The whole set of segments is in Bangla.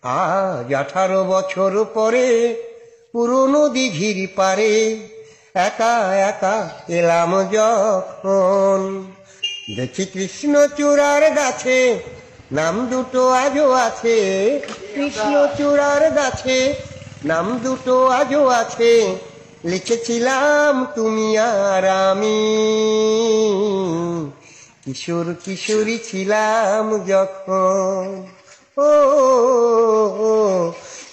আজ 18 বছর পরে পুরনো দিঘির পারে একা একা এলাম যখন, দেখি কৃষ্ণচূড়ার গাছে নাম দুটো আজও আছে, কৃষ্ণচূড়ার গাছে নাম দুটো আজও আছে, লিখেছিলাম তুমি আর আমি, কিশোর কিশোরী ছিলাম যখন। ও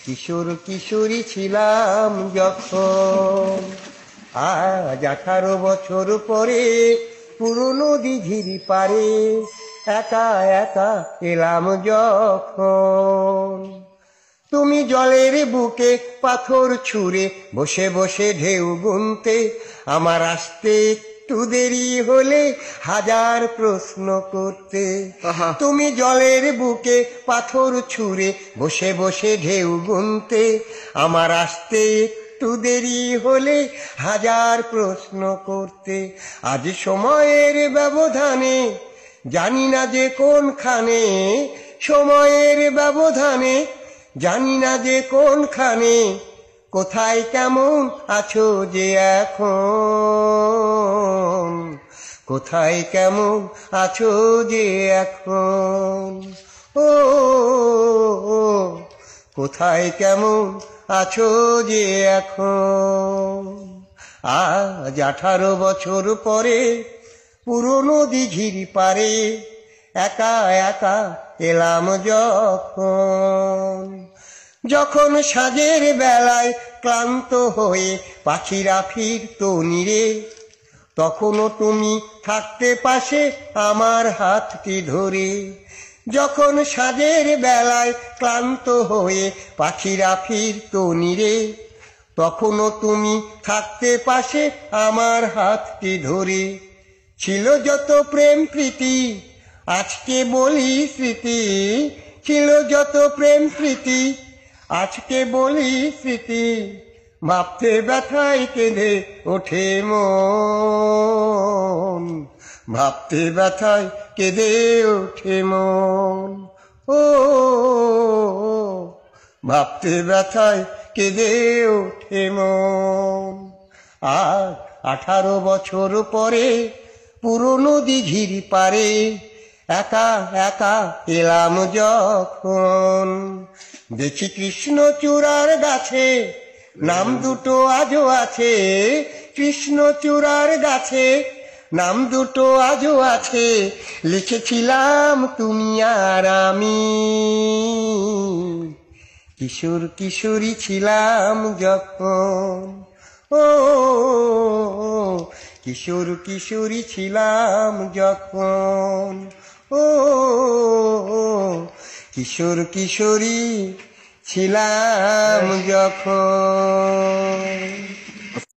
কিশোর কিশোরী ছিলাম যখন। আজ 18 বছর পরে পুরনো দিঘির পারে একা একা এলাম যখন, তুমি জলের বুকে পাথর ছুঁড়ে বসে বসে ঢেউ গুনতে, আমার আসতে একটু দেরি হলে হাজার প্রশ্ন করতে। তুমি জলের বুকে পাথর ছুঁড়ে বসে বসে ঢেউ গুনতে, আমার আসতে একটু দেরি হলে হাজার প্রশ্ন করতে। আজ সময়ের ব্যবধানে জানি না যে কোনখানে, সময়ের ব্যবধানে জানি না যে কোনখানে, কোথায় কেমন আছো যে এখন, কোথায় কেমন আছো যে এখন। ও কোথায় কেমন আছো যে এখন। আজ 18 বছর পরে পুরনো দিঘির পারে একা একা এলাম যখন, যখন সাঁঝের বেলায় ক্লান্ত হয়ে পাখিরা ফিরতো নিরে, তখনও তুমি থাকতে পাশে আমার হাতটি ধরে। যখন সাঁঝের বেলায় ক্লান্ত হয়ে পাখিরা ফিরতো নিরে, তখনও তুমি থাকতে পাশে আমার হাতটি ধরে। ছিল যত প্রেম প্রীতি আজকে বলি স্মৃতি, ছিল যত প্রেম প্রীতি আজকে বলি স্মৃতি, ভাবতে ব্যথায় কেঁদে ওঠে মন, ভাবতে ব্যথায় কেঁদে ওঠে মন। ও ভাবতে ব্যথায় কেঁদে ওঠে মন। আজ 18 বছর পরে পুরনো দিঘির পারে একা একা এলাম যখন, দেখি কৃষ্ণচূড়ার গাছে নাম দুটো আজও আছে, কৃষ্ণচূড়ার গাছে নাম দুটো আজও আছে, লিখেছিলাম তুমি আর আমি, কিশোর কিশোরী ছিলাম যখন। ও কিশোর কিশোরী ছিলাম যখন। ও কিশোর কিশোরী ছিলাম যখন।